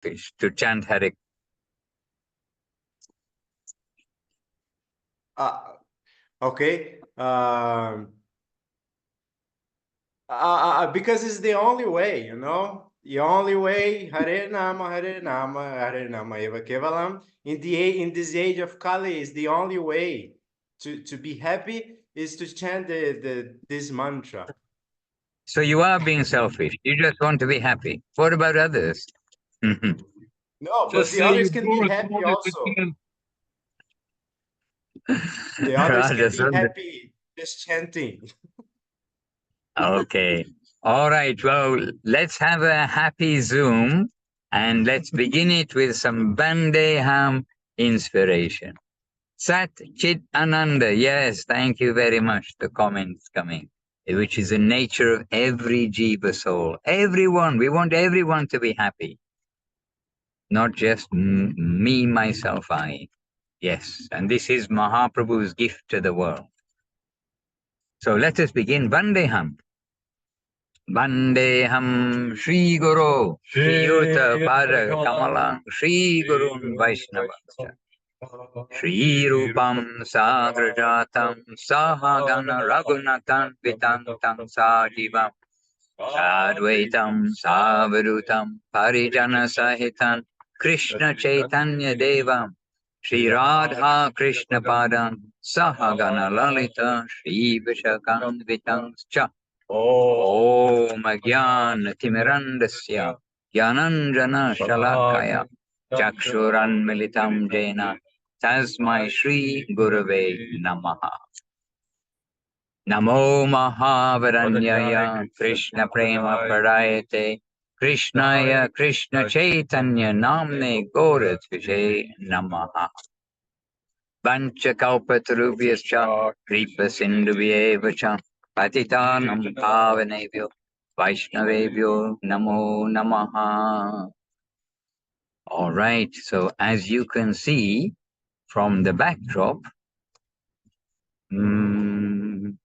selfish to chant Hare. Okay. Because it's the only way, you know. The only way, Hare Nama, Hare Nama, Hare Nama Eva Kevalam. In this age of Kali, is the only way to be happy is to chant this mantra. So you are being selfish. You just want to be happy. What about others? No, but Just the say others you can do be it happy more also. than The others can be happy just chanting. Okay. All right. Well, let's have a happy Zoom and let's begin it with some Bandeham inspiration. Sat Chit Ananda. Yes, thank you very much. The comments coming, which is the nature of every Jiva soul. Everyone, we want everyone to be happy. Not just me, myself, I. Yes, and this is Mahaprabhu's gift to the world. So let us begin. Bandeham. Bandeham Shri Guru, Shri Yuta Pada Kamalang, Shri Gurun Vaishnavascha, Shri Rupam Sagrajatam, Sahagana Raghunatan Vitantam Sajivam, Advaitam Savadutam, Parijana Sahitan, Krishna Chaitanya Devam, Shri Radha Krishna Padam, Sahagana Lalita, Shri Vishakam Vitanscha. Om Agyan Timirandasya Gyananjana Shalakaya Chakshuran Militam Jena Tasmai Shri Gurave Namaha. Namo Mahavaranyaya Krishna Prema Pradayate Krishnaya Krishna Chaitanya Namne Goratvije Namaha. Vancha Kalpatarubhyascha Kripa Sindhuvyevacha Patitanam Pavanebhyo Vaishnavebhyo Namo Namaha. All right, so as you can see from the backdrop, I'm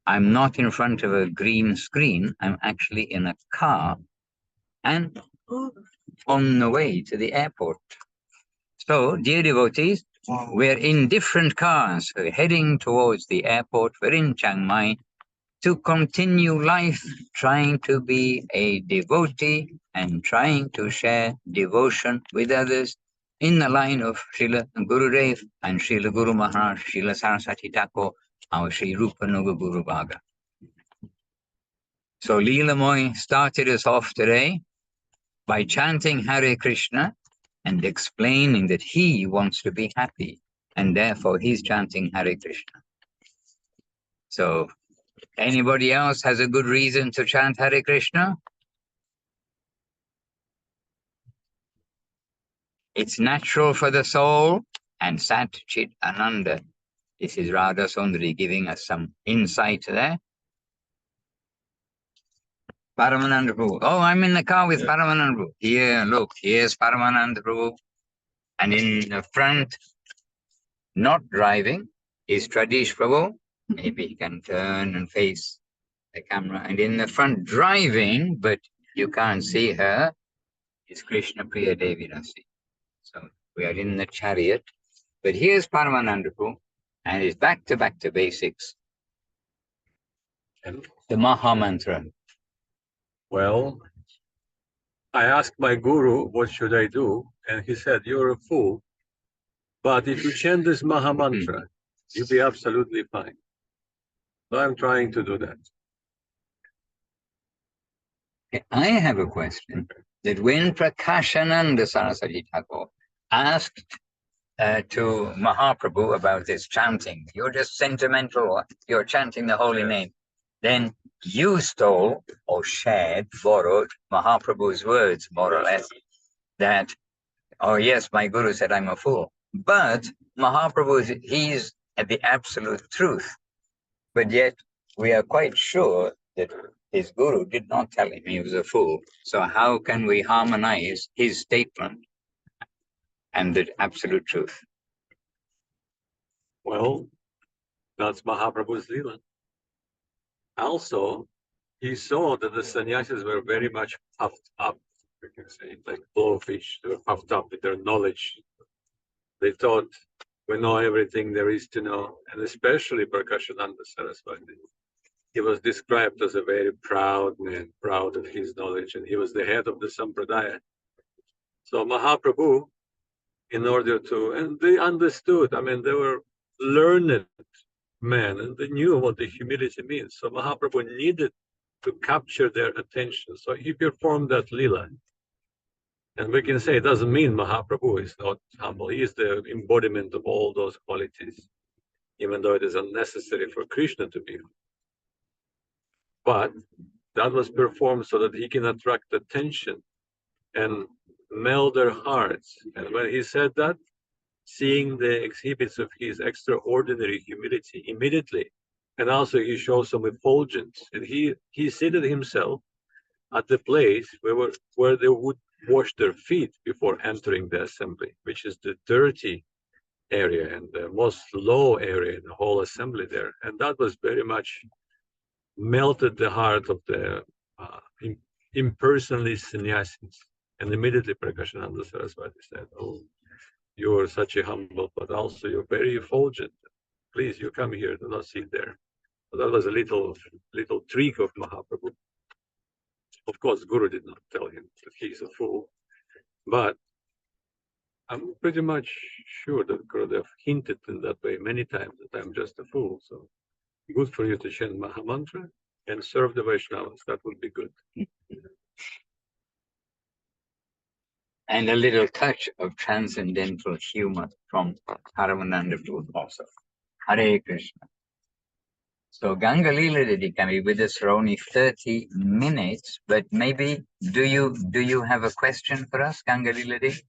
not in front of a green screen. I'm actually in a car and on the way to the airport. So, dear devotees, we're in different cars. We're heading towards the airport. We're in Chiang Mai to continue life, trying to be a devotee and trying to share devotion with others in the line of Srila Gurudev and Srila Guru Maharaj, Srila Saraswati Thakur, our Sri Rupa Nuga Guru Bhaga. So Leela Moy started us off today by chanting Hare Krishna and explaining that he wants to be happy and therefore he's chanting Hare Krishna. So anybody else has a good reason to chant Hare Krishna? It's natural for the soul and Sat Chit Ananda. This is Radha Sundari giving us some insight there. Paramananda Prabhu. Oh, I'm in the car with Paramananda Prabhu. Here, look, here's Paramananda Prabhu. And in the front, not driving, is Tradish Prabhu. Maybe he can turn and face the camera. And in the front, driving, but you can't see her, is Krishna Priya Devi Rasi. So we are in the chariot. But here's Paramananda Prabhu, and it's back to basics. The Mahamantra. Well, I asked my guru, what should I do? And he said, you're a fool. But if you chant this Mahamantra, you'll be absolutely fine. So I'm trying to do that. I have a question. That when Prakashananda Saraswati Thakur asked to Mahaprabhu about this chanting, you're just sentimental, you're chanting the holy name. Then you stole or shared, borrowed Mahaprabhu's words, more or less, that, oh yes, my guru said I'm a fool. But Mahaprabhu, he's at the absolute truth. But yet we are quite sure that his guru did not tell him he was a fool. So how can we harmonize his statement and the absolute truth? Well, that's Mahaprabhu's Leela. Also, he saw that the sannyasis were very much puffed up we can say, like blowfish. They were puffed up with their knowledge. They thought we know everything there is to know, and especially Prakashananda Saraswati. He was described as a very proud man, proud of his knowledge, and he was the head of the Sampradaya. So Mahaprabhu, in order to, and they understood, I mean, they were learned men, and they knew what the humility means. So Mahaprabhu needed to capture their attention. So he performed that lila. And we can say it doesn't mean Mahaprabhu is not humble. He is the embodiment of all those qualities, even though it is unnecessary for Krishna to be humble. But that was performed so that he can attract attention and melt their hearts. And when he said that, seeing the exhibits of his extraordinary humility immediately, and also he shows some effulgence, and he seated himself at the place where they would wash their feet before entering the assembly, which is the dirty area and the most low area in the whole assembly there. And that was very much melted the heart of the impersonally sannyasis. And immediately Prakashananda Saraswati said, "Oh, you are such a humble, but also you're very effulgent. Please, you come here, do not sit there." So that was a little trick of Mahaprabhu. Of course, Guru did not tell him that he's a fool, but I'm pretty much sure that Gurudev hinted in that way many times that I'm just a fool. So good for you to chant Mahamantra and serve the Vaishnavas. That would be good. And a little touch of transcendental humor from Paramananda also. Hare Krishna. So Gangalila Didi can be with us for only 30 minutes, but maybe do you have a question for us, Gangalila Didi?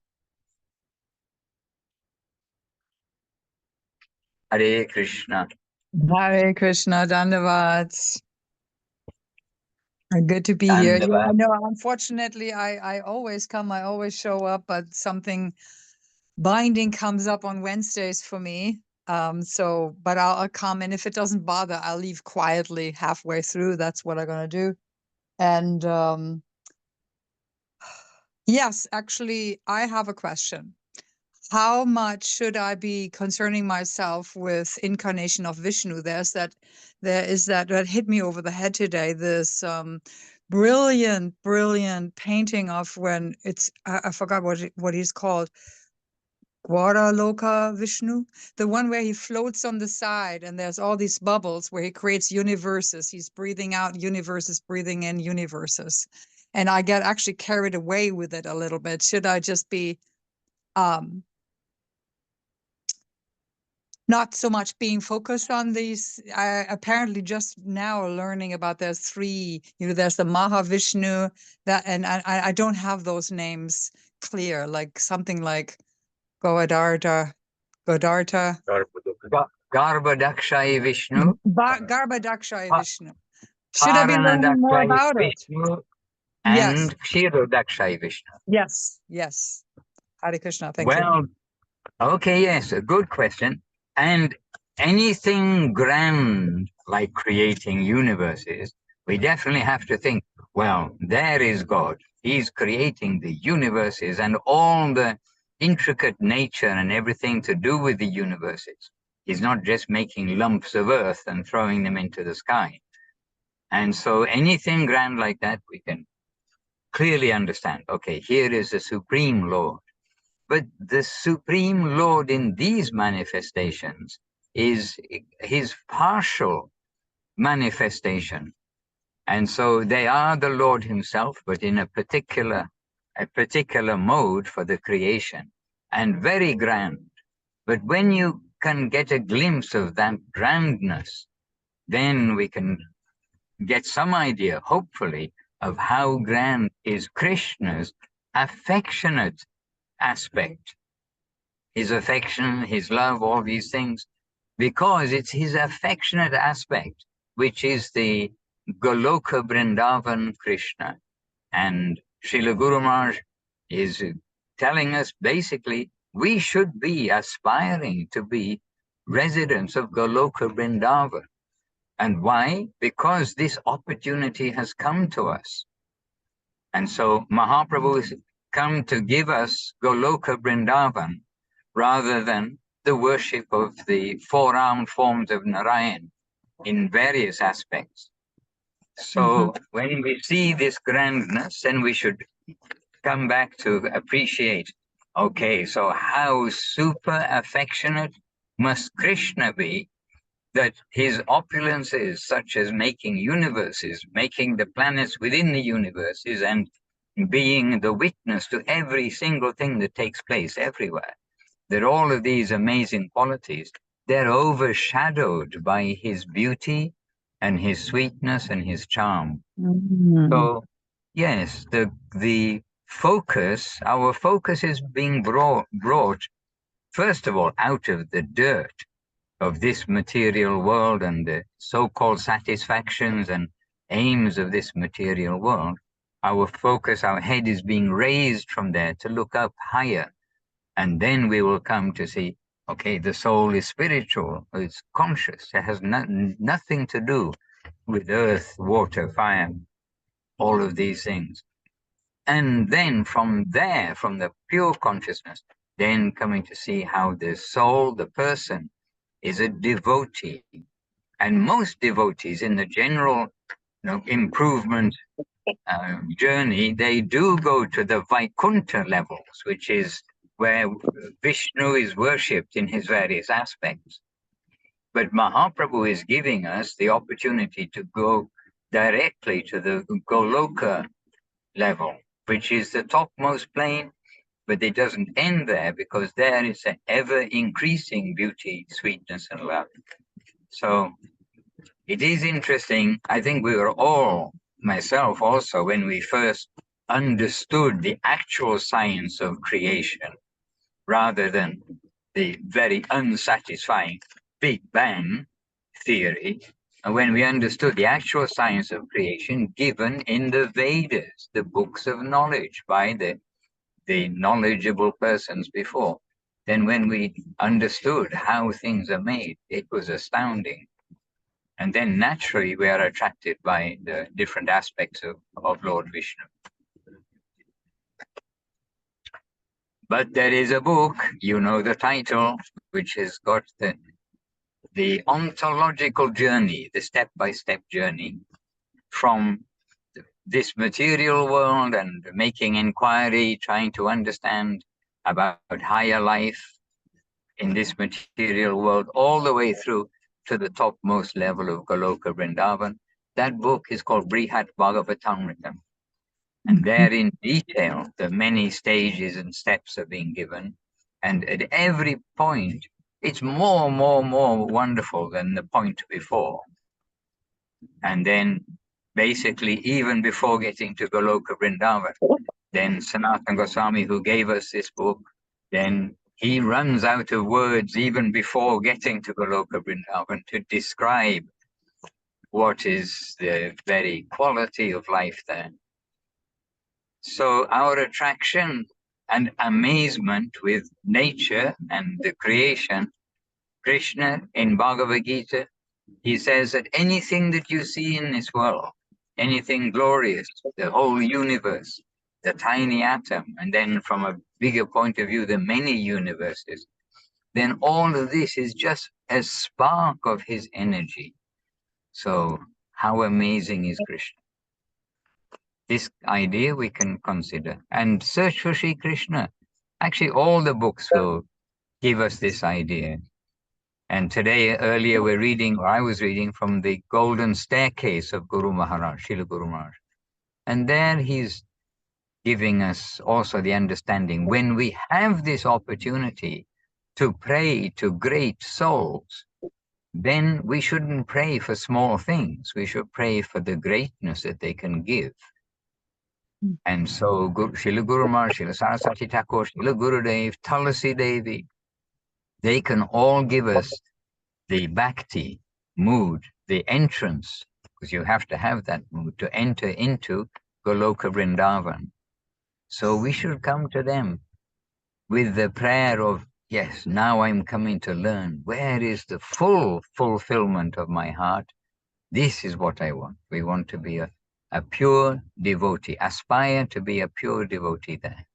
Hare Krishna. Hare Krishna, Dandavad. Good to be here. Yeah, I know. Unfortunately, I always come, I always show up, but something binding comes up on Wednesdays for me. But I'll come, and if it doesn't bother, I'll leave quietly halfway through. That's what I'm gonna do. And yes, actually, I have a question. How much should I be concerning myself with incarnation of Vishnu? There is that hit me over the head today. This brilliant painting of when I forgot what he's called. Loka Vishnu, the one where he floats on the side and there's all these bubbles where he creates universes. He's breathing out universes, breathing in universes. And I get actually carried away with it a little bit. Should I just be not so much being focused on these? I apparently just now learning about there's three, there's the Mahavishnu, and I don't have those names clear, like something like Garbhadakshayi Vishnu. Garbhadakshayi Vishnu. Should I be learning more about Vishnu it? And Kshirodakshayi Vishnu. Yes. Hare Krishna, thank you. Okay, yes, a good question. And anything grand like creating universes, we definitely have to think, well, there is God. He's creating the universes and all the intricate nature and everything to do with the universes. He's not just making lumps of earth and throwing them into the sky. And so anything grand like that, we can clearly understand, okay, here is the Supreme Lord. But the Supreme Lord in these manifestations is his partial manifestation. And so they are the Lord himself, but in a particular mode for the creation, and very grand. But when you can get a glimpse of that grandness, then we can get some idea, hopefully, of how grand is Krishna's affectionate aspect. His affection, his love, all these things, because it's his affectionate aspect, which is the Goloka Vrindavan Krishna. And Srila Guru Maharaj is telling us basically we should be aspiring to be residents of Goloka Vrindavan. And why? Because this opportunity has come to us. And so Mahaprabhu has come to give us Goloka Vrindavan rather than the worship of the four-armed forms of Narayan in various aspects. So when we see this grandness, then we should come back to appreciate, okay, so how super affectionate must Krishna be that his opulences, such as making universes, making the planets within the universes, and being the witness to every single thing that takes place everywhere, that all of these amazing qualities, they're overshadowed by his beauty and his sweetness and his charm. So yes, the focus, our focus is being brought, first of all, out of the dirt of this material world and the so-called satisfactions and aims of this material world. Our focus, our head is being raised from there to look up higher. And then we will come to see, okay, the soul is spiritual, it's conscious, it has nothing to do with earth, water, fire, all of these things. And then from there, from the pure consciousness, then coming to see how the soul, the person, is a devotee. And most devotees in the general improvement journey, they do go to the Vaikuntha levels, which is where Vishnu is worshipped in his various aspects. But Mahaprabhu is giving us the opportunity to go directly to the Goloka level, which is the topmost plane, but it doesn't end there because there is an ever-increasing beauty, sweetness, and love. So it is interesting. I think we were all, myself also, when we first understood the actual science of creation, rather than the very unsatisfying Big Bang theory, and when we understood the actual science of creation given in the Vedas, the books of knowledge by the knowledgeable persons before, then when we understood how things are made, it was astounding. And then naturally we are attracted by the different aspects of Lord Vishnu. But there is a book, you know the title, which has got the ontological journey, the step-by-step journey from this material world and making inquiry, trying to understand about higher life in this material world, all the way through to the topmost level of Goloka Vrindavan. That book is called Brihat Bhagavatamritam. And there in detail, the many stages and steps are being given. And at every point, it's more wonderful than the point before. And then basically, even before getting to Goloka Vrindavan, then Sanatana Goswami, who gave us this book, then he runs out of words even before getting to Goloka Vrindavan to describe what is the very quality of life there. So our attraction and amazement with nature and the creation, Krishna in Bhagavad Gita, he says that anything that you see in this world, anything glorious, the whole universe, the tiny atom, and then from a bigger point of view, the many universes, then all of this is just a spark of his energy. So how amazing is Krishna? This idea we can consider and search for Sri Krishna. Actually, all the books will give us this idea. And today, earlier, we're reading, or I was reading from the Golden Staircase of Guru Maharaj, Srila Guru Maharaj. And there he's giving us also the understanding when we have this opportunity to pray to great souls, then we shouldn't pray for small things. We should pray for the greatness that they can give. And so Srila Guru Maharaj, Srila Saraswati Thakur, Srila Gurudev, Tulasi Devi, they can all give us the bhakti mood, the entrance, because you have to have that mood to enter into Goloka Vrindavan. So we should come to them with the prayer of, yes, now I'm coming to learn. Where is the full fulfillment of my heart? This is what I want. We want to be a a pure devotee. Aspire to be a pure devotee there.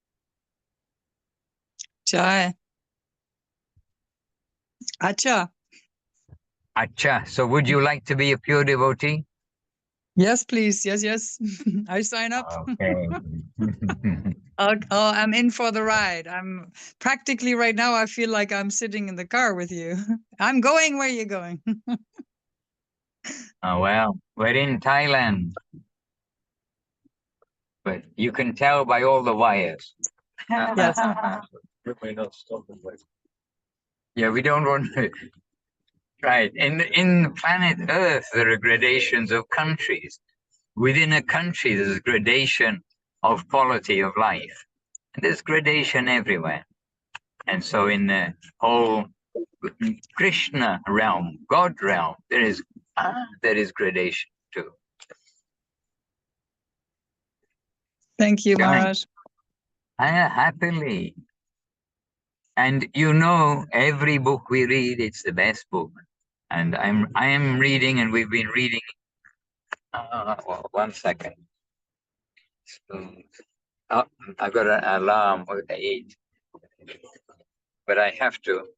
Jai. Acha. Acha. So would you like to be a pure devotee? Yes, please. Yes, yes. I sign up. Okay. I'm in for the ride. I'm practically right now, I feel like I'm sitting in the car with you. I'm going where you're going. Oh, well, we're in Thailand. But you can tell by all the wires. Yes. We may not stop them. Yeah, we don't want to. Right. In planet Earth, there are gradations of countries. Within a country, there's a gradation of quality of life. And there's gradation everywhere. And so in the whole Krishna realm, God realm, there is gradation too. Thank you, Right. Maharaj. Happily. And you know, every book we read, it's the best book. And I am reading, and we've been reading. Well, 1 second. So, oh, I've got an alarm with the 8. But I have to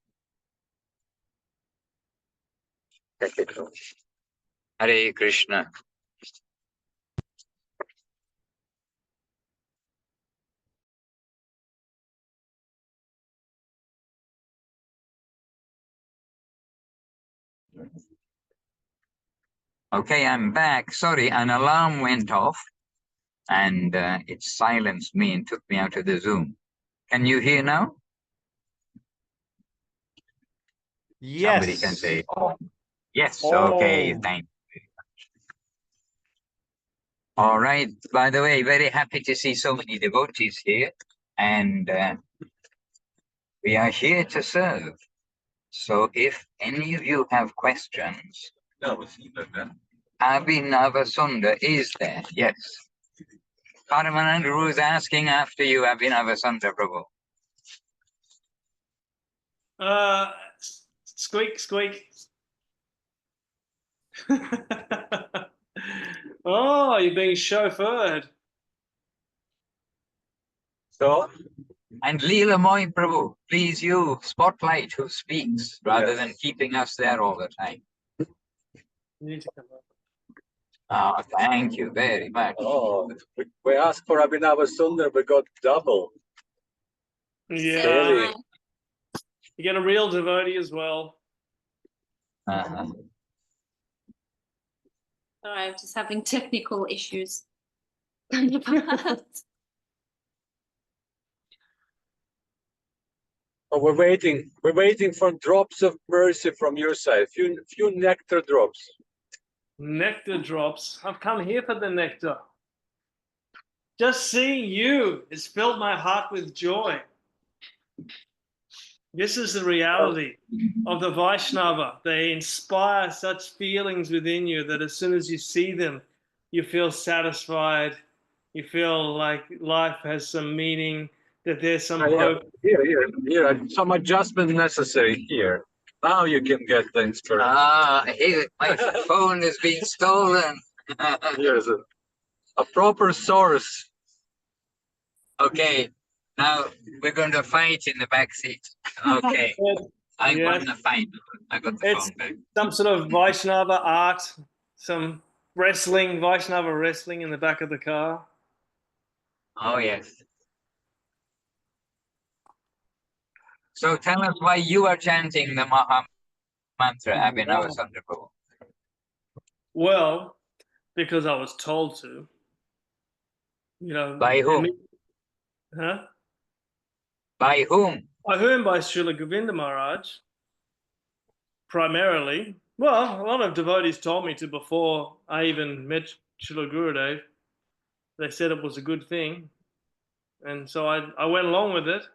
check it out. Hare Krishna. Okay, I'm back. Sorry, an alarm went off and it silenced me and took me out of the Zoom. Can you hear now? Yes. Somebody can say, oh, yes, Oh. okay, thank you. All right, by the way, very happy to see so many devotees here, and we are here to serve. So if any of you have questions, Abhinavasunda is there, yes. Paramananda is asking after you, Abhinavasunda Prabhu. Squeak, squeak. Oh, you're being chauffeured. So, and Leela Moy Prabhu, please you spotlight who speaks rather than keeping us there all the time. You need to come up. Oh, thank you very much. Oh, we asked for Abhinavasunda, we got double. Yeah. Really? You get a real devotee as well. Uh-huh. Sorry, I'm just having technical issues. Oh, we're waiting for drops of mercy from your side. Few nectar drops. Nectar drops. I've come here for the nectar. Just seeing you has filled my heart with joy. This is the reality of the Vaishnava. They inspire such feelings within you that as soon as you see them, you feel satisfied. You feel like life has some meaning, that there's some hope. Here, some adjustment necessary here. Now you can get the inspiration. Here, my phone has been stolen. Here's a proper source. Okay, now we're going to fight in the back seat. Okay, I Yes. won the fight. I got the It's phone back. some sort of Vaishnava art, some wrestling, Vaishnava wrestling in the back of the car. Oh, yes. So tell us why you are chanting the Mahamantra, Abhinavasunda Prabhu. Well, because I was told to. You know. By whom? Huh? By whom? By whom? By Srila Govinda Maharaj, primarily. Well, a lot of devotees told me to before I even met Srila Gurudev. They said it was a good thing, and so I went along with it.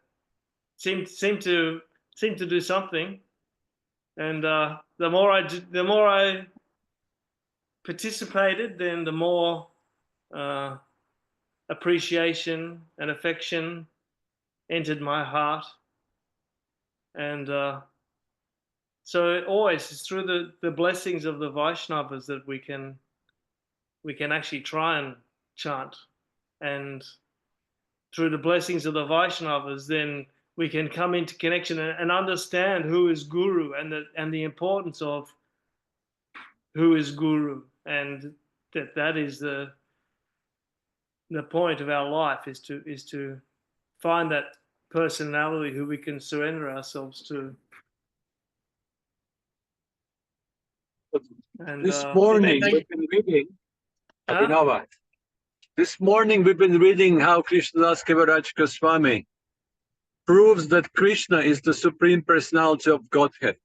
Seemed to do something, and the more I participated, then the more appreciation and affection entered my heart, and so it always is through the blessings of the Vaishnavas that we can we can actually try and chant. And through the blessings of the Vaishnavas, then we can come into connection and understand who is Guru, and the importance of who is Guru, and that is the point of our life, is to find that personality who we can surrender ourselves to. And This morning we've been reading, Abhinava. This morning we've been reading how Krishnadas Kaviraj Goswami proves that Krishna is the Supreme Personality of Godhead,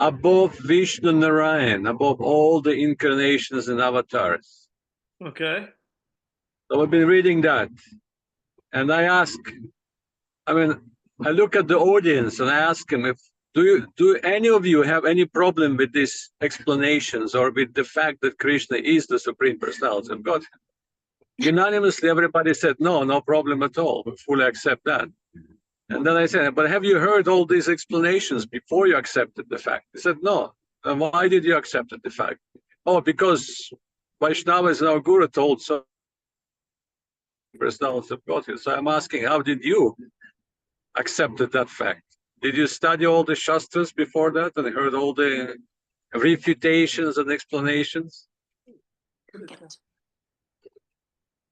above Vishnu Narayan, above all the incarnations and avatars. Okay. So we've been reading that. And I look at the audience and I ask him, do any of you have any problem with these explanations or with the fact that Krishna is the Supreme Personality of God? Unanimously, everybody said, no problem at all. We fully accept that. And then I said, but have you heard all these explanations before you accepted the fact? He said, no. And why did you accept the fact? Oh, because Vaishnavas and our Guru told so. Personality of God. So I'm asking, how did you accept that fact? Did you study all the Shastras before that and heard all the refutations and explanations?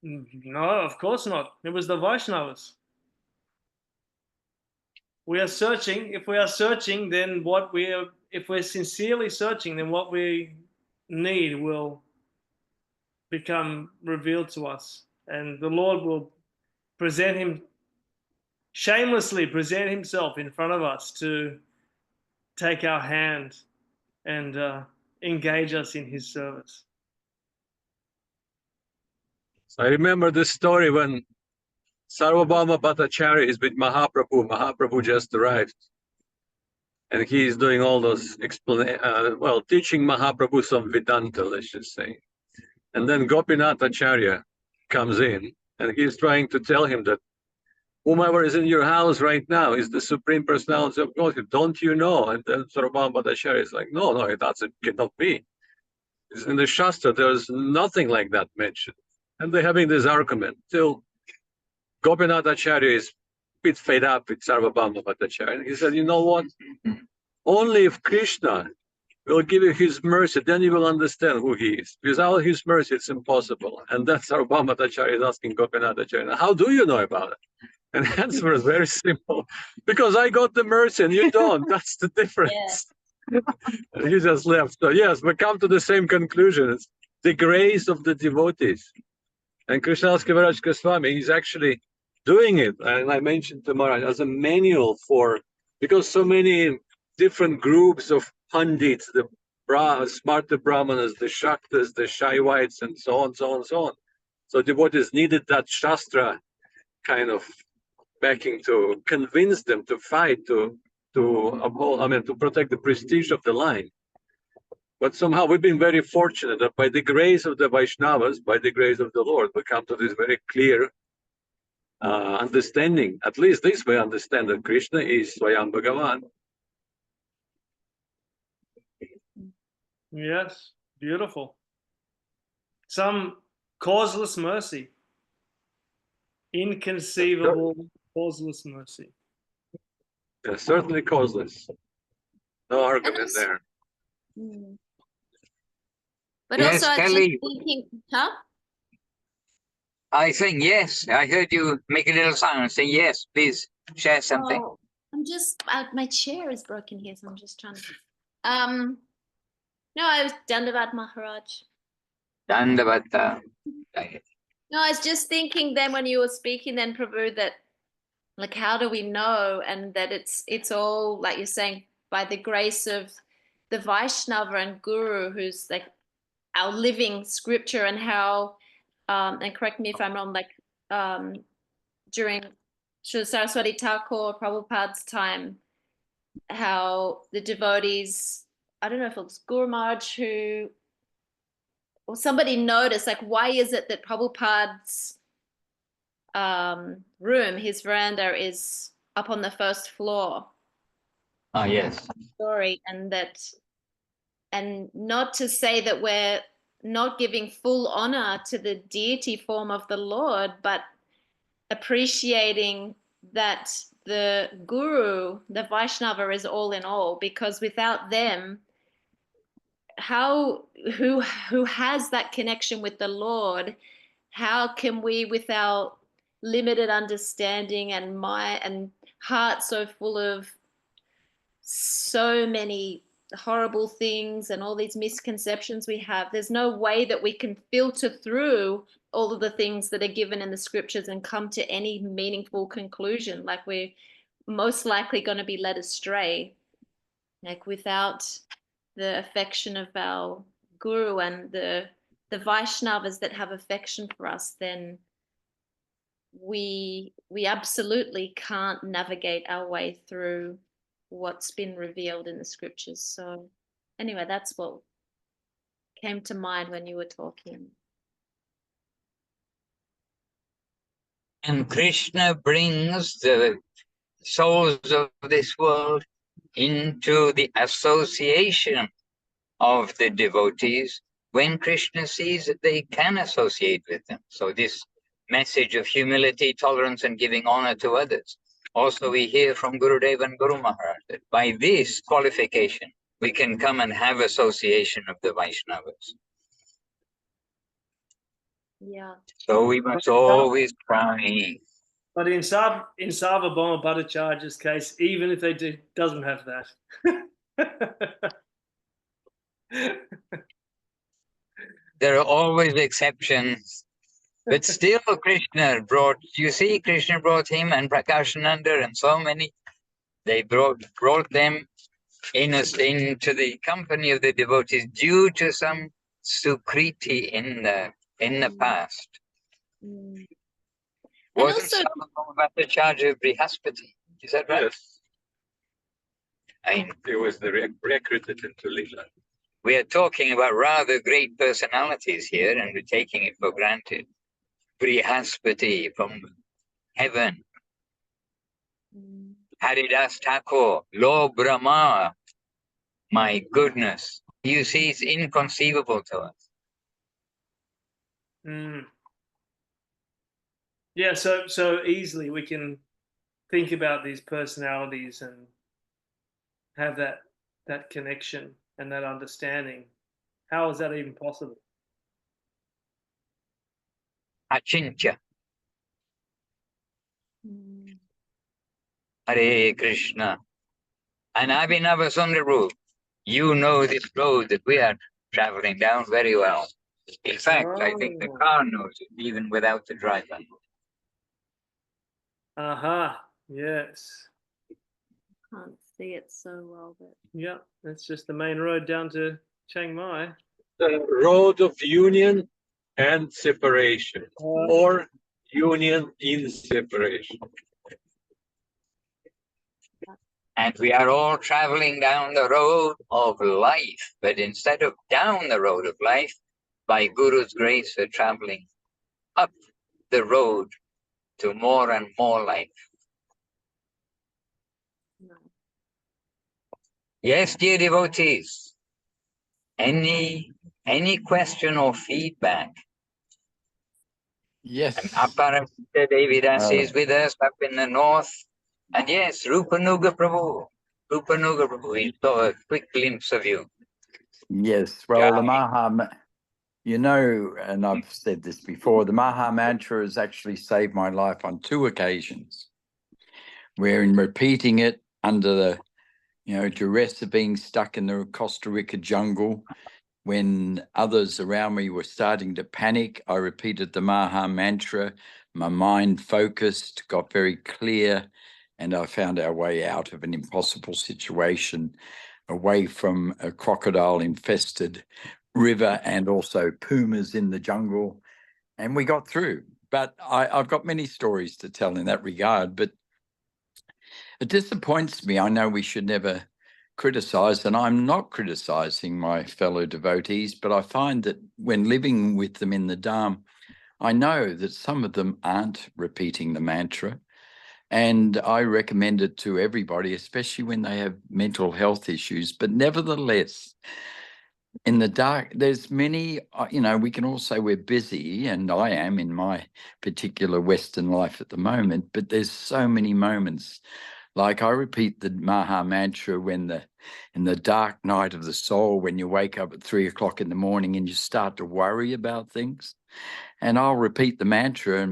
No, of course not. It was the Vaishnavas. We are searching. If we are searching, then if we're sincerely searching, then what we need will become revealed to us. And the Lord will shamelessly present himself in front of us to take our hand and engage us in his service. So I remember this story when Sarvabhauma Bhattacharya is with Mahaprabhu. Mahaprabhu just arrived. And he is doing all those teaching Mahaprabhu some Vedanta, let's just say. And then Gopinath Acharya comes in and he's trying to tell him that whomever is in your house right now is the Supreme Personality of God. Don't you know? And then Sarvabhauma Bhattacharya is like, no, it cannot be. It's in the Shastra, there's nothing like that mentioned. And they're having this argument till Gopinath Acharya is a bit fed up with Sarvabhauma Bhattacharya. And he said, you know what? Only if Krishna will give you his mercy, then you will understand who he is. Without his mercy, it's impossible. And that's Sarvabhauma Bhattacharya is asking Gopinath Acharya, how do you know about it? And the answer is very simple. Because I got the mercy and you don't. That's the difference. Yeah. And he just left. So yes, we come to the same conclusion. It's the grace of the devotees. And Krishnadas Kaviraj Goswami is actually doing it. And I mentioned to Maharaj as a manual because so many different groups of Pandits, the Smarta Brahmanas, the Shaktas, the Shaivites, and so on, so on, so on. So devotees needed that Shastra kind of backing to convince them to fight, to uphold, to protect the prestige of the line. But somehow we've been very fortunate that by the grace of the Vaishnavas, by the grace of the Lord, we come to this very clear understanding. At least this way understand that Krishna is Swayam Bhagavan. Yes, beautiful. Some causeless mercy. Inconceivable causeless mercy. Yeah, certainly causeless. No argument there. But Yes, also, Kelly. I'm just thinking, huh? I think yes. I heard you make a little sound. Say yes, please share something. Oh, I'm just my chair is broken here, so I'm just trying to. No, I was Dandavat Maharaj. Dandavata. No, I was just thinking then when you were speaking then, Prabhu, that like how do we know, and that it's all like you're saying by the grace of the Vaishnava and Guru, who's like our living scripture, and how and correct me if I'm wrong, like during Srila Saraswati Thakur Prabhupada's time, how the devotees, I don't know if it was Guru Maharaj or somebody noticed, like, why is it that Prabhupada's room, his veranda, is up on the first floor? Yes. Story, and not to say that we're not giving full honor to the deity form of the Lord, but appreciating that the guru, the Vaishnava, is all in all, because without them, who has that connection with the Lord, how can we, with our limited understanding and heart so full of so many horrible things and all these misconceptions we have, there's no way that we can filter through all of the things that are given in the scriptures and come to any meaningful conclusion. Like, we're most likely going to be led astray. Like, without the affection of our guru and the Vaishnavas that have affection for us, then we absolutely can't navigate our way through what's been revealed in the scriptures. So anyway, that's what came to mind when you were talking. And Krishna brings the souls of this world into the association of the devotees when Krishna sees that they can associate with them. So this message of humility, tolerance, and giving honor to others. Also, we hear from Gurudev and Guru Maharaj that by this qualification, we can come and have association of the Vaishnavas. Yeah. So we must always try. But in Sarvabhauma Bhattacharya's case, even if they doesn't have that. There are always exceptions. But still, Krishna brought him and Prakashananda and so many. They brought them into the company of the devotees due to some sukriti in the past. Mm. Wasn't Sarvabhauma Bhattacharya Brihaspati? Is that right? Yes. I mean, It was the recruited into Leela. we are talking about rather great personalities here, and we're taking it for granted. Brihaspati from heaven. Mm. Haridas Thakur, Lord Brahma. My goodness. You see, it's inconceivable to us. Mm. Yeah, so easily we can think about these personalities and have that connection and that understanding. How is that even possible? Achintya. Mm. Hare Krishna. And Abhinava Sundaru, you know this road that we are traveling down very well. In fact, I think the car knows it, even without the driver. Yes. Can't see it so well, but Yeah, that's just the main road down to Chiang Mai. The road of union and separation, or union in separation. And we are all traveling down the road of life. But instead of down the road of life, by Guru's grace, we're traveling up the road to more and more life. no. Yes, dear devotees, any question or feedback? Yes. And Aparamita Devidas is with us up in the north. And yes, Rupanuga Prabhu. Rupanuga Prabhu, he saw a quick glimpse of you. Yes. Well, the Jai. and I've said this before, the Mahamantra has actually saved my life on 2 occasions, where in repeating it under the, duress of being stuck in the Costa Rica jungle, when others around me were starting to panic, I repeated the Mahamantra. My mind focused, got very clear, and I found our way out of an impossible situation, away from a crocodile-infested river and also pumas in the jungle, and we got through. But I've got many stories to tell in that regard, but it disappoints me. I know we should never criticize, and I'm not criticizing my fellow devotees, but I find that when living with them in the Dham, I know that some of them aren't repeating the mantra, and I recommend it to everybody, especially when they have mental health issues. But nevertheless, in the dark, there's many, we can all say we're busy, and I am in my particular Western life at the moment, but there's so many moments. Like I repeat the Mahamantra in the dark night of the soul, when you wake up at 3 o'clock in the morning and you start to worry about things. And I'll repeat the mantra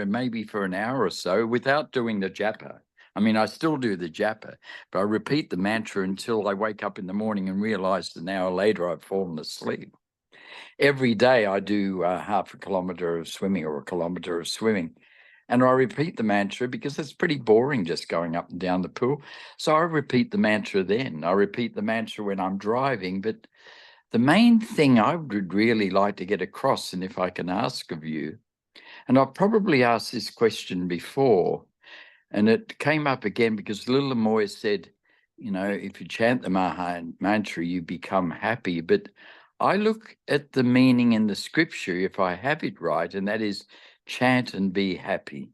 maybe for an hour or so without doing the japa. I mean, I still do the japa, but I repeat the mantra until I wake up in the morning and realize an hour later I've fallen asleep. Every day I do half a kilometer of swimming or a kilometer of swimming. And I repeat the mantra because it's pretty boring just going up and down the pool. So I repeat the mantra then. I repeat the mantra when I'm driving. But the main thing I would really like to get across, and if I can ask of you, and I've probably asked this question before, and it came up again because Lila Moy said, if you chant the Mahamantra, you become happy. But I look at the meaning in the scripture, if I have it right, and that is chant and be happy.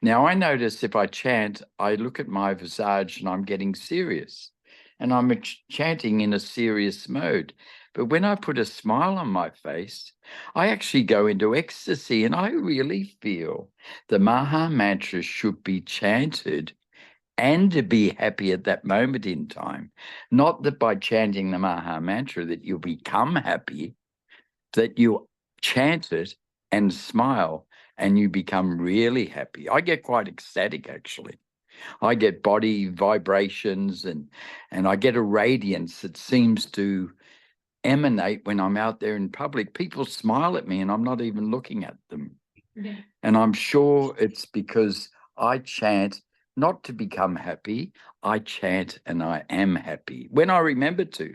Now, I notice if I chant, I look at my visage and I'm getting serious, and I'm chanting in a serious mode. But when I put a smile on my face, I actually go into ecstasy, and I really feel the Mahamantra should be chanted and to be happy at that moment in time. Not that by chanting the Mahamantra that you become happy, that you chant it and smile and you become really happy. I get quite ecstatic, actually. I get body vibrations and I get a radiance that seems to emanate when I'm out there in public. People smile at me and I'm not even looking at them. Yeah. And I'm sure it's because I chant not to become happy. I chant and I am happy when I remember to,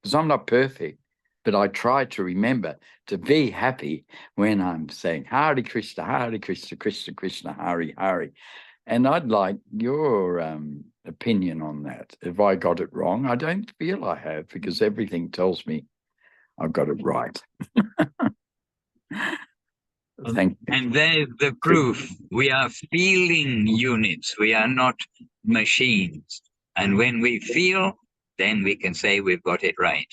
because I'm not perfect. But I try to remember to be happy when I'm saying Hare Krishna, Krishna Krishna, Hare Hare. And I'd like your opinion on that. If I got it wrong, I don't feel I have, because everything tells me I've got it right. Thank you. And there's the proof. We are feeling units. We are not machines. And when we feel, then we can say we've got it right.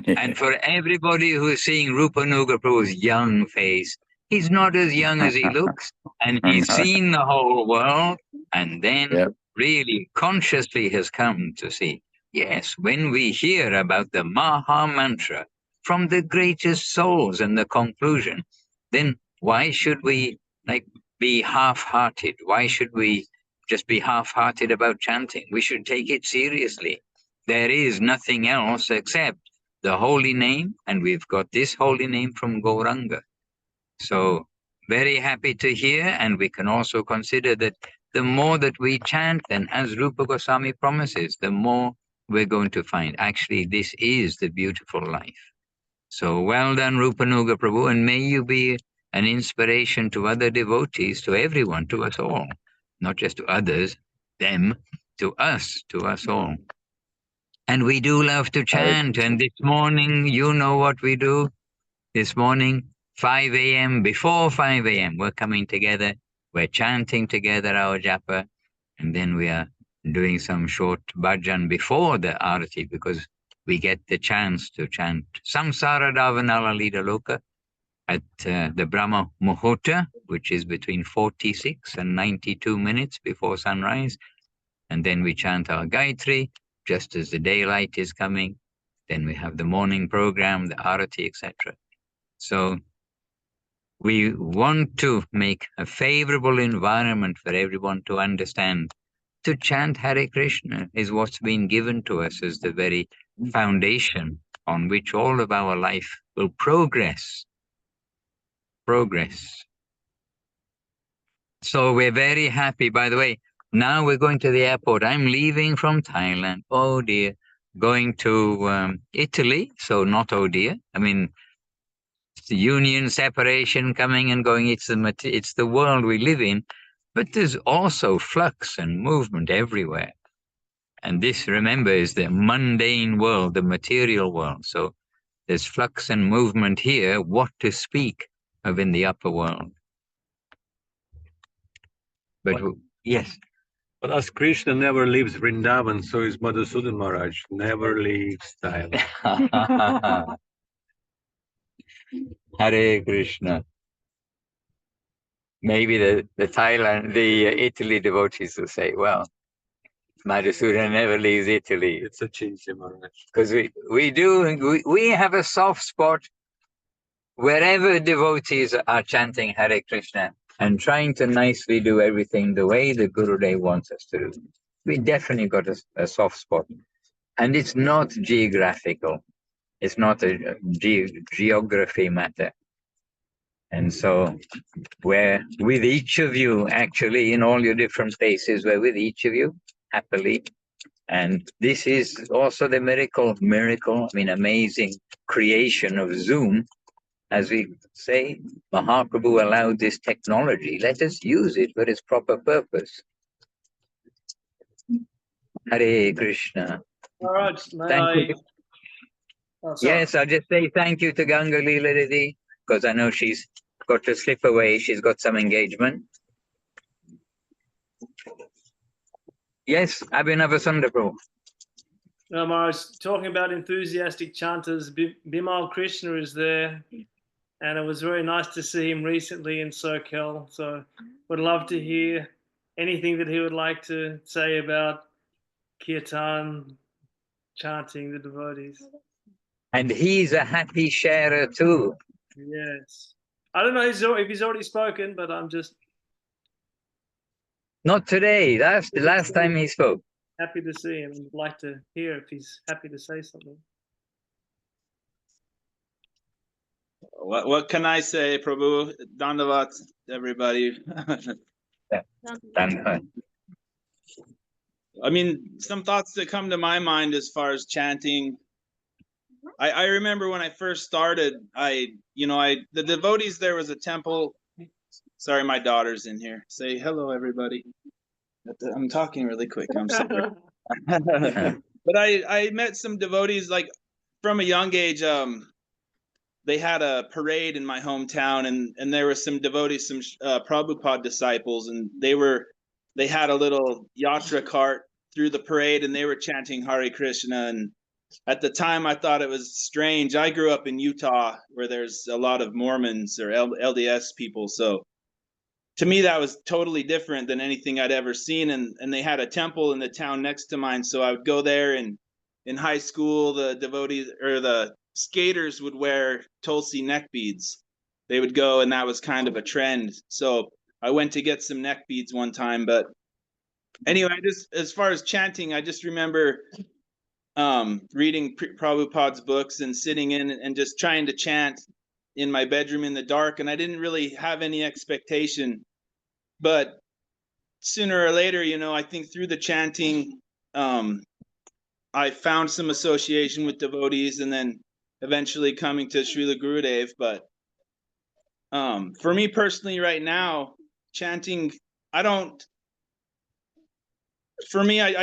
And for everybody who's seeing Rupanuga Prabhu's young face, he's not as young as he looks, and he's seen the whole world, and then really consciously has come to see, yes, when we hear about the Mahamantra from the greatest souls and the conclusion, then why should we be half-hearted? Why should we just be half-hearted about chanting? We should take it seriously. There is nothing else except the holy name, and we've got this holy name from Gauranga. So very happy to hear, and we can also consider that the more that we chant, then as Rupa Goswami promises, the more we're going to find, actually, this is the beautiful life. So well done, Rupanuga Prabhu, and may you be an inspiration to other devotees, to everyone, to us all, not just to others, them, to us all. And we do love to chant. And this morning, you know what we do? This morning, 5 a.m., before 5 a.m., we're coming together. We're chanting together our japa. And then we are doing some short bhajan before the arati, because we get the chance to chant Samsara Davanala Lida Loka at the Brahma Muhurta, which is between 46 and 92 minutes before sunrise. And then we chant our Gayatri just as the daylight is coming. Then we have the morning program, the arati, etc. So we want to make a favorable environment for everyone to understand. To chant Hare Krishna is what's been given to us as the very foundation on which all of our life will progress. So we're very happy. By the way, now we're going to the airport. I'm leaving from Thailand. Oh dear. Going to Italy. So not oh dear. I mean, it's the union, separation, coming and going. It's the world we live in. But there's also flux and movement everywhere. And this, remember, is the mundane world, the material world. So there's flux and movement here. What to speak of in the upper world? But yes. But as Krishna never leaves Vrindavan, so is Madhusudan Maharaj never leaves Thailand. Hare Krishna. Maybe the Italy devotees will say, well, Madhusudan never leaves Italy. It's a change, Maharaj. Because we have a soft spot wherever devotees are chanting Hare Krishna and trying to nicely do everything the way the Gurudev wants us to do. We definitely got a soft spot. And it's not geographical. It's not a geography matter. And so we're with each of you, actually, in all your different places, we're with each of you happily. And this is also the miracle, amazing creation of Zoom. As we say, Mahaprabhu allowed this technology. Let us use it for its proper purpose. Hare Krishna. All right, may Thank I? you. Oh, sorry. Yes, I'll just say thank you to Ganga Leela Didi, because I know she's got to slip away. She's got some engagement. Yes, Abhinava Sundarprabhu. I was talking about enthusiastic chanters. Bimal Krishna is there, and it was very nice to see him recently in Sokel. So would love to hear anything that he would like to say about kirtan, chanting the devotees. And he's a happy sharer too. Yes. I don't know if he's already spoken, but I'm just Not today. That's the last time he spoke. happy to see him and would like to hear if he's happy to say something. What can I say, Prabhu? Dandavat, everybody. I mean, some thoughts that come to my mind as far as chanting. I remember when I first started, the devotees, there was a temple. Sorry, my daughter's in here. Say hello, everybody. I'm talking really quick. I'm sorry. But I met some devotees, like from a young age. They had a parade in my hometown, and there were some devotees, some Prabhupada disciples, and they had a little yatra cart through the parade, and they were chanting Hare Krishna. And at the time, I thought it was strange. I grew up in Utah, where there's a lot of Mormons or LDS people, so to me that was totally different than anything I'd ever seen. And they had a temple in the town next to mine, so I would go there. And in high school, the devotees or the skaters would wear Tulsi neck beads. They would go, and that was kind of a trend. So I went to get some neck beads one time. But anyway, just as far as chanting, I just remember reading Prabhupada's books and sitting in and just trying to chant in my bedroom in the dark. And I didn't really have any expectation. But sooner or later, I think through the chanting, I found some association with devotees, and then eventually coming to Srila Gurudev. But for me personally right now, chanting, I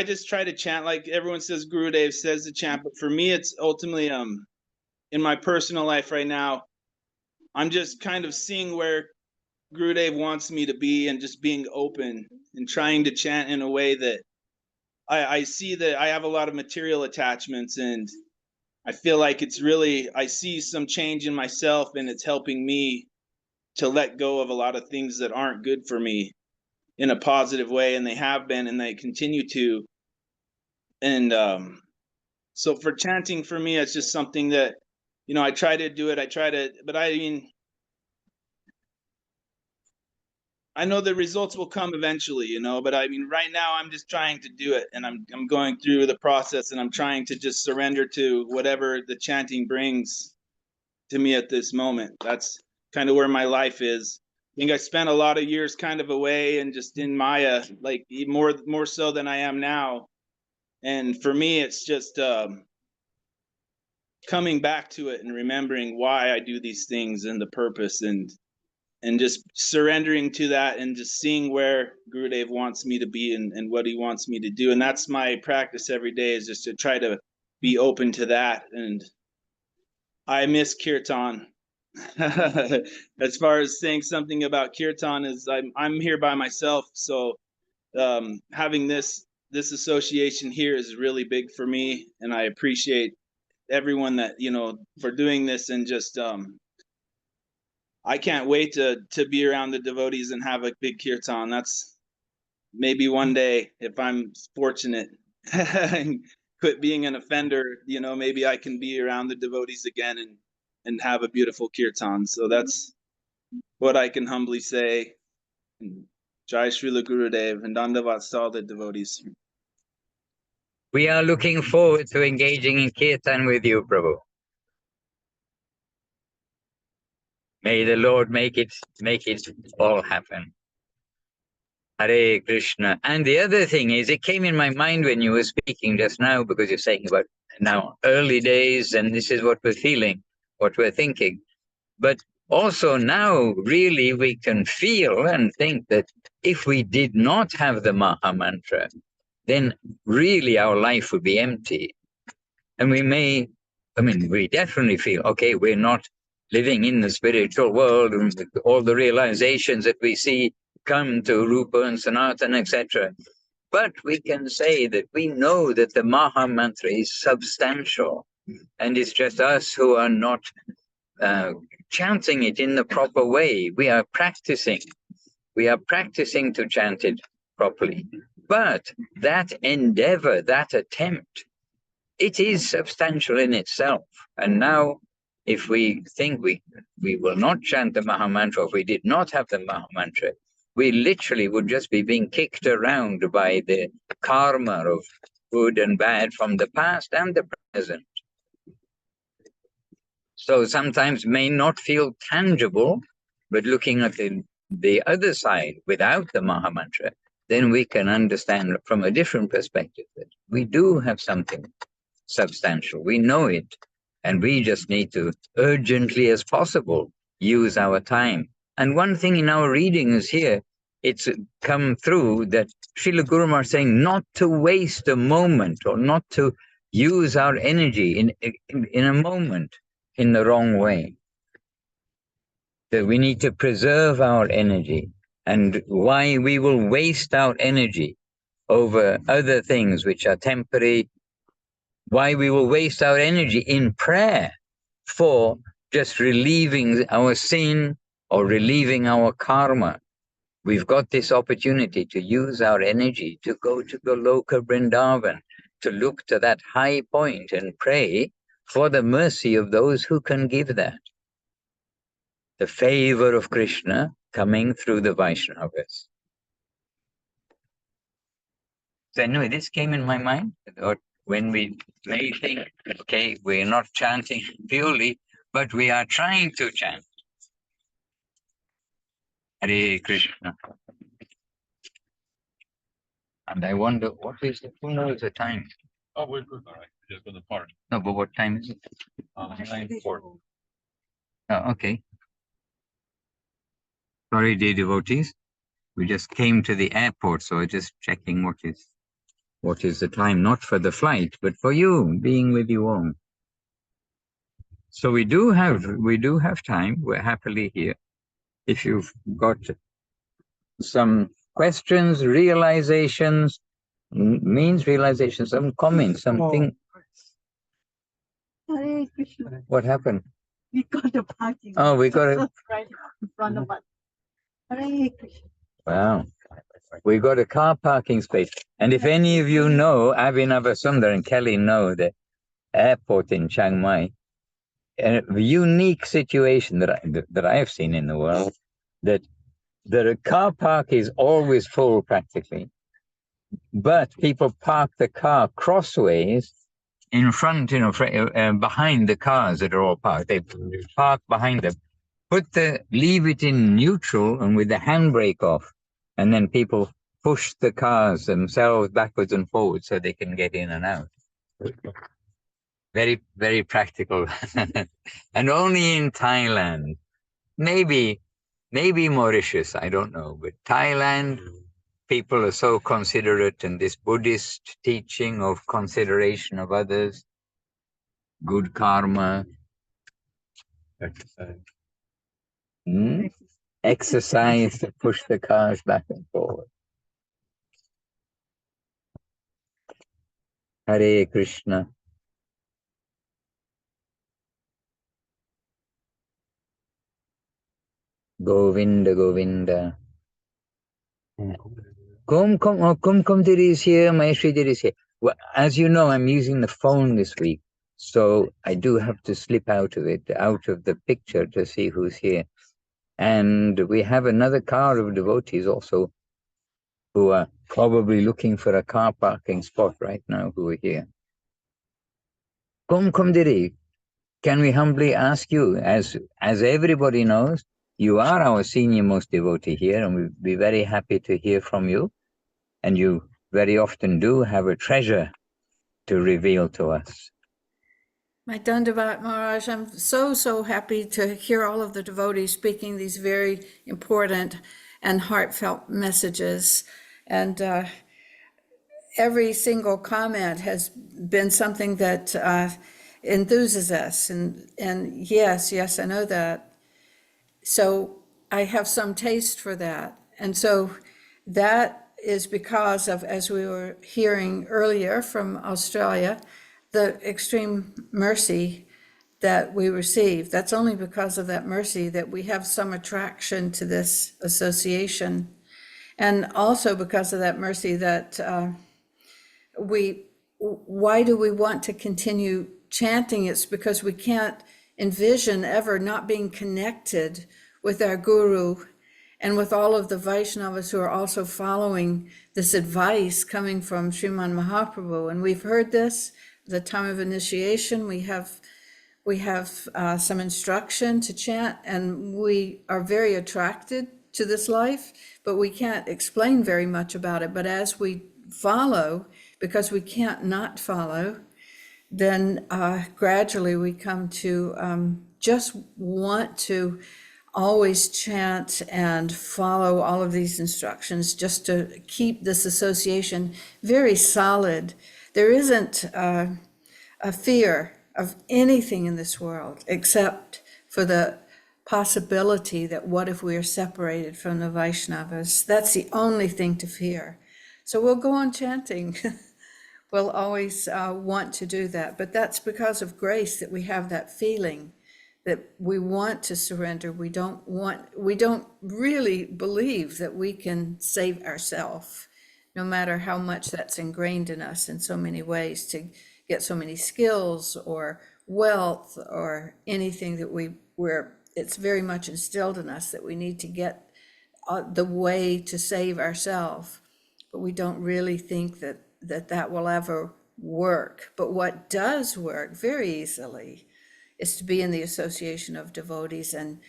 just try to chant like everyone says Gurudev says to chant. But for me, it's ultimately in my personal life right now, I'm just kind of seeing where Gurudev wants me to be and just being open and trying to chant in a way that I see that I have a lot of material attachments, and I feel like I see some change in myself, and it's helping me to let go of a lot of things that aren't good for me in a positive way. And they have been, and they continue to. And so for chanting, for me, it's just something that, I try to do it. But I know the results will come eventually, but right now I'm just trying to do it, and I'm going through the process, and I'm trying to just surrender to whatever the chanting brings to me at this moment. That's kind of where my life is. I think I spent a lot of years kind of away and just in Maya, like more so than I am now. And for me, it's just coming back to it and remembering why I do these things and the purpose, and just surrendering to that, and just seeing where Gurudev wants me to be and what he wants me to do. And that's my practice every day, is just to try to be open to that. And I miss kirtan. As far as saying something about kirtan, is I'm here by myself, so having this association here is really big for me, and I appreciate everyone that, you know, for doing this. And just I can't wait to be around the devotees and have a big kirtan. That's maybe one day, if I'm fortunate and quit being an offender, you know, maybe I can be around the devotees again and have a beautiful kirtan. So that's what I can humbly say. Jai Srila Gurudev and Dandavat to all the devotees. We are looking forward to engaging in kirtan with you, Prabhu. May the Lord make it all happen. Hare Krishna. And the other thing is, it came in my mind when you were speaking just now, because you're saying about now early days, and this is what we're feeling, what we're thinking. But also now, really, we can feel and think that if we did not have the Mahamantra, then really our life would be empty. And we definitely feel, okay, we're not living in the spiritual world, and all the realizations that we see come to Rupa and Sanatana, etc. But we can say that we know that the Mahamantra is substantial, and it's just us who are not chanting it in the proper way. We are practicing to chant it properly. But that endeavor, that attempt, it is substantial in itself. And now, if we think we will not chant the Mahamantra, if we did not have the Mahamantra, we literally would just be being kicked around by the karma of good and bad from the past and the present. So sometimes may not feel tangible, but looking at the other side without the Mahamantra, then we can understand from a different perspective that we do have something substantial. We know it, and we just need to urgently as possible use our time. And one thing in our readings here, it's come through that Srila Guru Maharaj saying not to waste a moment, or not to use our energy in a moment in the wrong way. That we need to preserve our energy, and why we will waste our energy over other things which are temporary, why we will waste our energy in prayer for just relieving our sin or relieving our karma. We've got this opportunity to use our energy to go to Goloka Vrindavan, to look to that high point and pray for the mercy of those who can give that. The favor of Krishna coming through the Vaishnavas. So anyway, this came in my mind, or when we may think, okay, we're not chanting purely, but we are trying to chant. Hare Krishna. And I wonder, who knows the time? Oh, we're good. All right. Just going to park. No, but what time is it? 9:04. Oh, okay. Sorry, dear devotees. We just came to the airport, so I'm just checking what is the time, not for the flight, but for you, being with you all. So we do have time. We're happily here. If you've got some questions, realizations, some comments, something. Hare Krishna. What happened? We got a parking. Oh, we got a. Right in front of us. Hare Krishna. Wow. We got a car parking space. And if any of you know, Abhinavasundar and Kelly know the airport in Chiang Mai, a unique situation that I have seen in the world, that the car park is always full practically, but people park the car crossways in front, behind the cars that are all parked. They park behind them, leave it in neutral and with the handbrake off, and then people push the cars themselves backwards and forwards so they can get in and out. Very, very practical. And only in Thailand, maybe Mauritius, I don't know, but Thailand, people are so considerate, and this Buddhist teaching of consideration of others, good karma, exercise to push the cars back and forward. Hare Krishna. Govinda, Govinda. Kum Diri is here, Maestri Diri is here. Well, as you know, I'm using the phone this week, so I do have to slip out of it, out of the picture to see who's here. And we have another car of devotees also who are probably looking for a car parking spot right now who are here. Kum Diri, can we humbly ask you, as everybody knows, you are our senior most devotee here, and we'd be very happy to hear from you. And you very often do have a treasure to reveal to us. My Dandavat Maharaj, I'm so happy to hear all of the devotees speaking these very important and heartfelt messages. And every single comment has been something that enthuses us. And yes, I know that. So I have some taste for that. And so that is because of, as we were hearing earlier from Australia, the extreme mercy that we receive. That's only because of that mercy that we have some attraction to this association. And also because of that mercy that why do we want to continue chanting? It's because we can't envision ever not being connected with our guru and with all of the Vaishnavas who are also following this advice coming from Sriman Mahaprabhu. And we've heard this at the time of initiation. We have some instruction to chant, and we are very attracted to this life, but we can't explain very much about it. But as we follow, because we can't not follow, then gradually we come to just want to always chant and follow all of these instructions, just to keep this association very solid. There isn't a fear of anything in this world except for the possibility that what if we are separated from the Vaishnavas? That's the only thing to fear. So we'll go on chanting. We'll always want to do that, but that's because of grace that we have that feeling that we want to surrender. We don't really believe that we can save ourselves, no matter how much that's ingrained in us in so many ways, to get so many skills or wealth or anything that it's very much instilled in us that we need to get the way to save ourselves. But we don't really think that will ever work. But what does work very easily is to be in the association of devotees and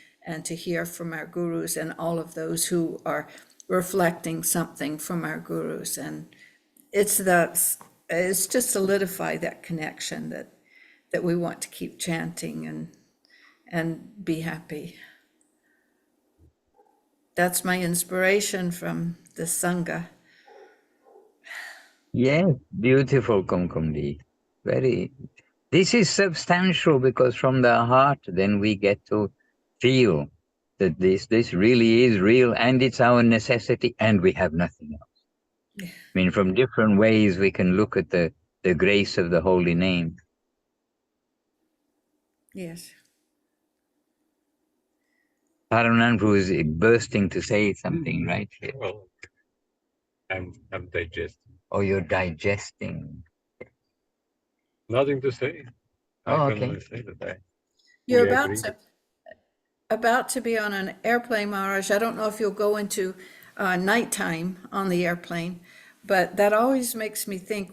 to hear from our gurus and all of those who are reflecting something from our gurus. And it's to solidify that connection that we want to keep chanting and be happy. That's my inspiration from the Sangha. Yes, beautiful Kumkumdi. This is substantial, because from the heart then we get to feel that this really is real, and it's our necessity, and we have nothing else. Yeah. I mean, from different ways we can look at the grace of the holy name. Yes. Paranandru is bursting to say something right here. Well, I'm digesting. Oh, you're digesting. Nothing to say. I Oh, can okay. only say that You're we about to be on an airplane, Maharaj. I don't know if you'll go into nighttime on the airplane, but that always makes me think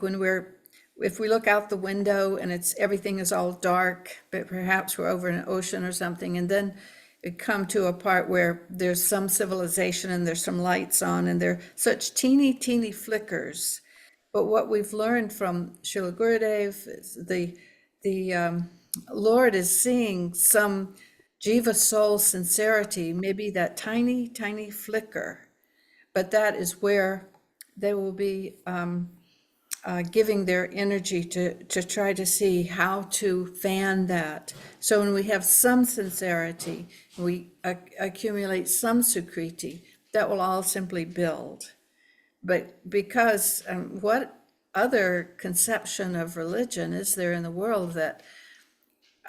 if we look out the window and everything is all dark, but perhaps we're over an ocean or something, and then it come to a part where there's some civilization and there's some lights on and they're such teeny flickers. But what we've learned from Srila Gurudev is the Lord is seeing some jiva soul sincerity, maybe that tiny flicker, but that is where they will be giving their energy to try to see how to fan that. So when we have some sincerity, we accumulate some sukriti, that will all simply build. But because what other conception of religion is there in the world that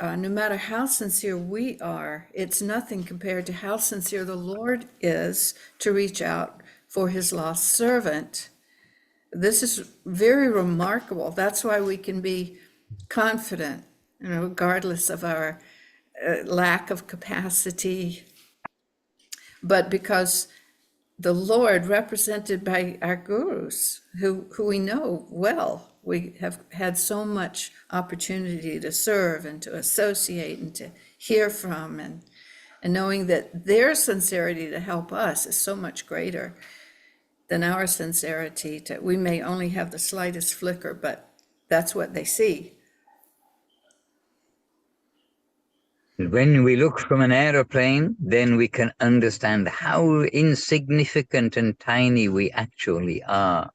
no matter how sincere we are, it's nothing compared to how sincere the Lord is to reach out for his lost servant. This is very remarkable. That's why we can be confident, regardless of our lack of capacity. But because the Lord, represented by our gurus, who we know well, we have had so much opportunity to serve and to associate and to hear from, and knowing that their sincerity to help us is so much greater than our sincerity. We may only have the slightest flicker, but that's what they see. When we look from an aeroplane, then we can understand how insignificant and tiny we actually are.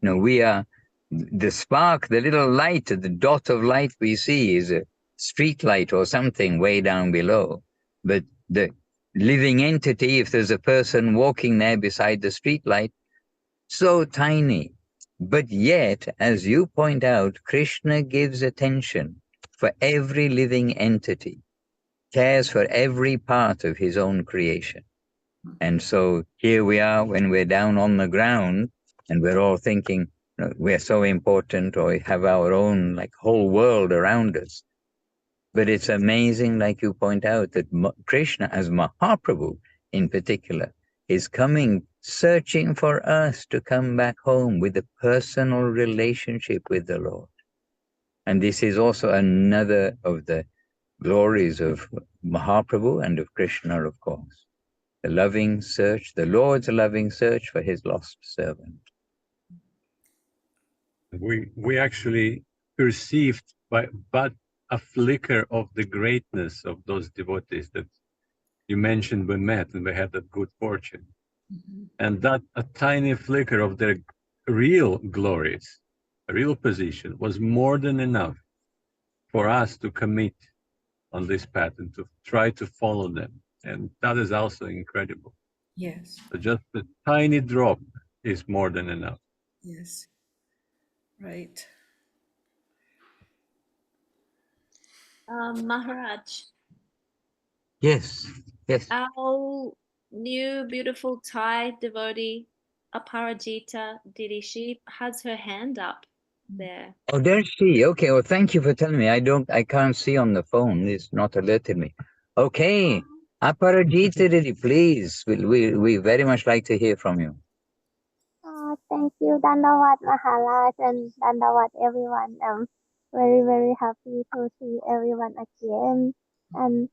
We are the spark, the little light, the dot of light we see is a street light or something way down below. But the living entity, if there's a person walking there beside the street light, so tiny. But yet, as you point out, Krishna gives attention for every living entity, cares for every part of his own creation. And so here we are when we're down on the ground and we're all thinking we're so important, or we have our own whole world around us. But it's amazing, like you point out, that Krishna, as Mahaprabhu in particular, is coming, searching for us to come back home with a personal relationship with the Lord. And this is also another of the glories of Mahaprabhu and of Krishna, of course. The loving search, the Lord's loving search for his lost servant. We actually perceived but a flicker of the greatness of those devotees that you mentioned we met and we had that good fortune. Mm-hmm. And that a tiny flicker of their real glories, real position, was more than enough for us to commit on this path and to try to follow them. And that is also incredible. Yes. So just a tiny drop is more than enough. Yes. Right. Maharaj. Yes. Our new beautiful Thai devotee, Aparajita Didi, she has her hand up there. Oh, there's she. Okay. Well, thank you for telling me. I can't see on the phone. It's not alerted me. Okay. Aparajita Didi, please. We very much like to hear from you. Thank you, Dandavat Maharaj, and Dandavat everyone. I'm very, very happy to see everyone again. And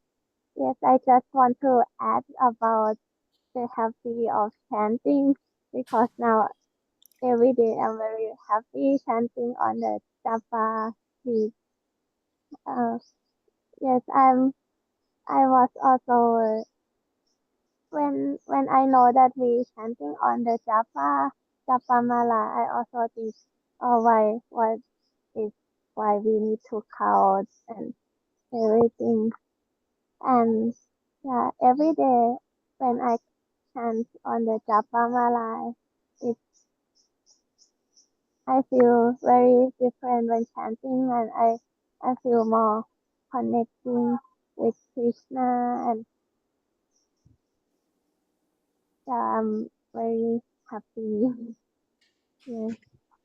yes, I just want to add about the happy of chanting, because now every day I'm very happy chanting on the japa beat. Yes, I was also when I know that we chanting on the japa mala, I also think, oh, why we need to count and everything. And yeah, every day when I chant on the japa mala, I feel very different when chanting, and I feel more connecting with Krishna, and yeah, I'm very happy. Yes.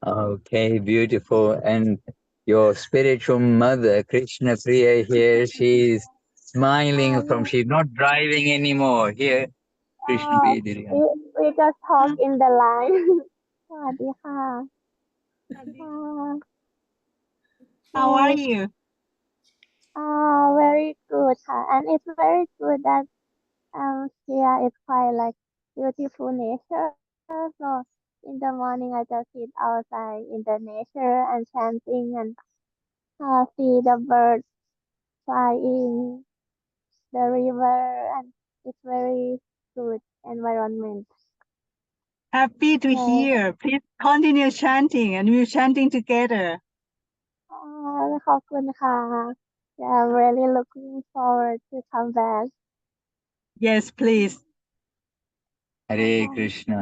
Okay, beautiful. And your spiritual mother, Krishna Priya, here, she's smiling she's not driving anymore. Here, Krishna Priya Didi. We just talk in the line. สวัสดีค่ะ How are you? Very good, and it's very good that here it's quite beautiful nature. So in the morning I just sit outside in the nature and chanting and see the birds flying, the river, and it's very good environment. Happy to hear. Please continue chanting, and we're chanting together. ขอบคุณค่ะ Yeah, I'm really looking forward to come back. Yes, please. Hare Krishna.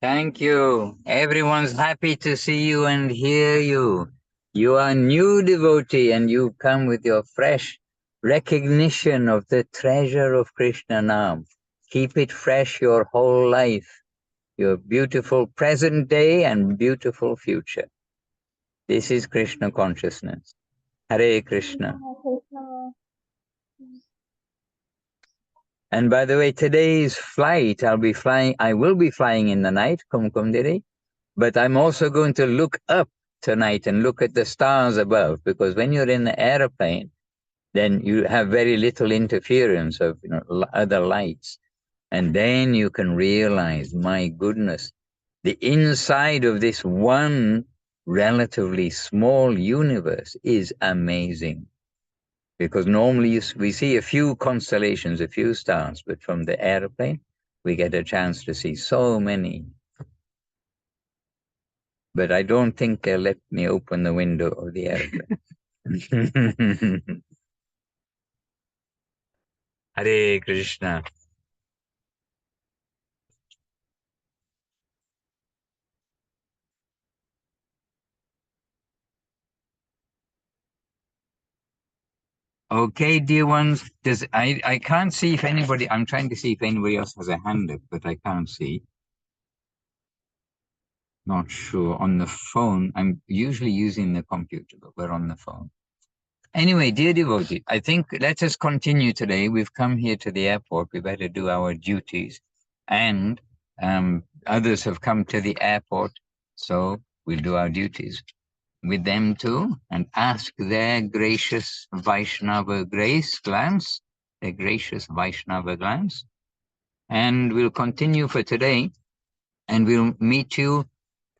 Thank you. Everyone's happy to see you and hear you. You are new devotee and you come with your fresh recognition of the treasure of Krishna Nam. Keep it fresh your whole life, your beautiful present day and beautiful future. This is Krishna consciousness. Hare Krishna. Hare Krishna. And by the way, today's flight, I will be flying in the night, Kumkumdiri, but I'm also going to look up tonight and look at the stars above, because when you're in the airplane, then you have very little interference of other lights. And then you can realize, my goodness, the inside of this one relatively small universe is amazing. Because normally we see a few constellations, a few stars, but from the airplane, we get a chance to see so many. But I don't think they'll let me open the window of the airplane. Hare Krishna. Okay, dear ones, I can't see if anybody, I'm trying to see if anybody else has a hand up, but I can't see. Not sure. On the phone, I'm usually using the computer, but we're on the phone. Anyway, dear devotee, I think let us continue today. We've come here to the airport. We better do our duties. And others have come to the airport, so we'll do our duties with them too and ask their gracious Vaishnava glance, their gracious Vaishnava glance. And we'll continue for today, and we'll meet you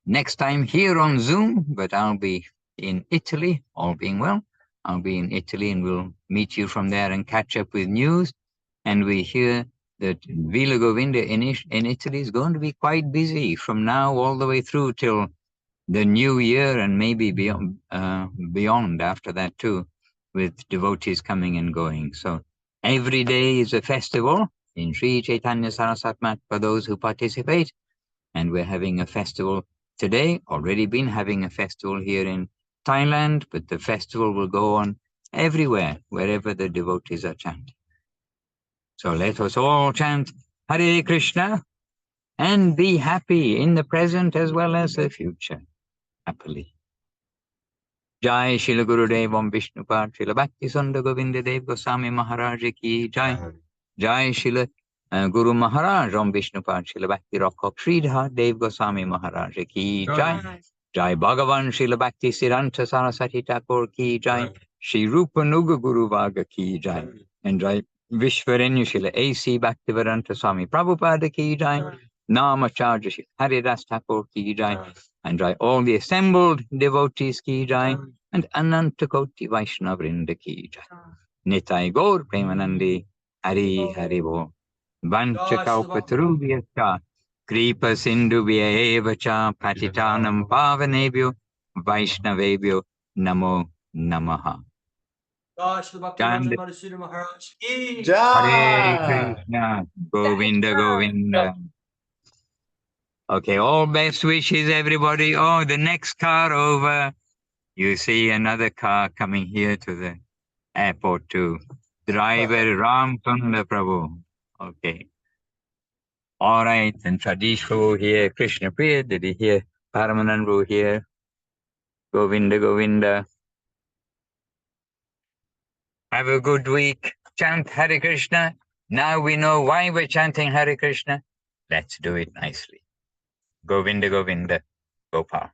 next time here on Zoom, but I'll be in Italy, all being well. I'll be in Italy and we'll meet you from there and catch up with news. And we hear that Vila Govinda in Italy is going to be quite busy from now all the way through till the new year and maybe beyond after that too, with devotees coming and going. So every day is a festival in Sri Chaitanya Saraswati Math for those who participate. And we're having a festival today, already been having a festival here in Thailand, but the festival will go on everywhere, wherever the devotees are chanting. So let us all chant Hare Krishna and be happy in the present as well as the future, happily. Jai Shila Gurudev Om Vishnupad Shila Bhakti Sunda Govinda Dev Goswami Maharaj Ki Jai. Jai Shila Guru Maharaj Om Vishnupad Shila Bhakti Rakhok Sridhar Dev Goswami Maharaj Ki Jai. Jai Bhagavan Shila Bhakti Siranta Saraswati Thakur Ki Jai. Shri Rupa Nuga Guru Vaga Ki Jai. And Jai Vishwarenu Shila A.C. Bhaktivedanta Swami Prabhupada Ki Jai. Namacharya Shri Haridas Thakur Ki Jai. And Jai all the assembled devotees Ki Jai. And Ananta Koti Vaishnavrinda Ki Jai. Nitai Gaur Premanandi Hari Hari Bo. Vancha Kalpatarubhyascha Kripa Sindhubhya Evacha Patitanam Pavanebhyo Vaishnavebhyo Namo Namaha. Hare Jai. Krishna, Govinda Govinda. Okay, all best wishes, everybody. Oh, the next car over. You see another car coming here to the airport too. Driver Ram Sundar Prabhu. Okay. All right, and Tradish Prabhu here, Krishna Priya, did he hear Paramanand Prabhu here? Govinda Govinda. Have a good week. Chant Hare Krishna. Now we know why we're chanting Hare Krishna. Let's do it nicely. Govinda Govinda Gopal.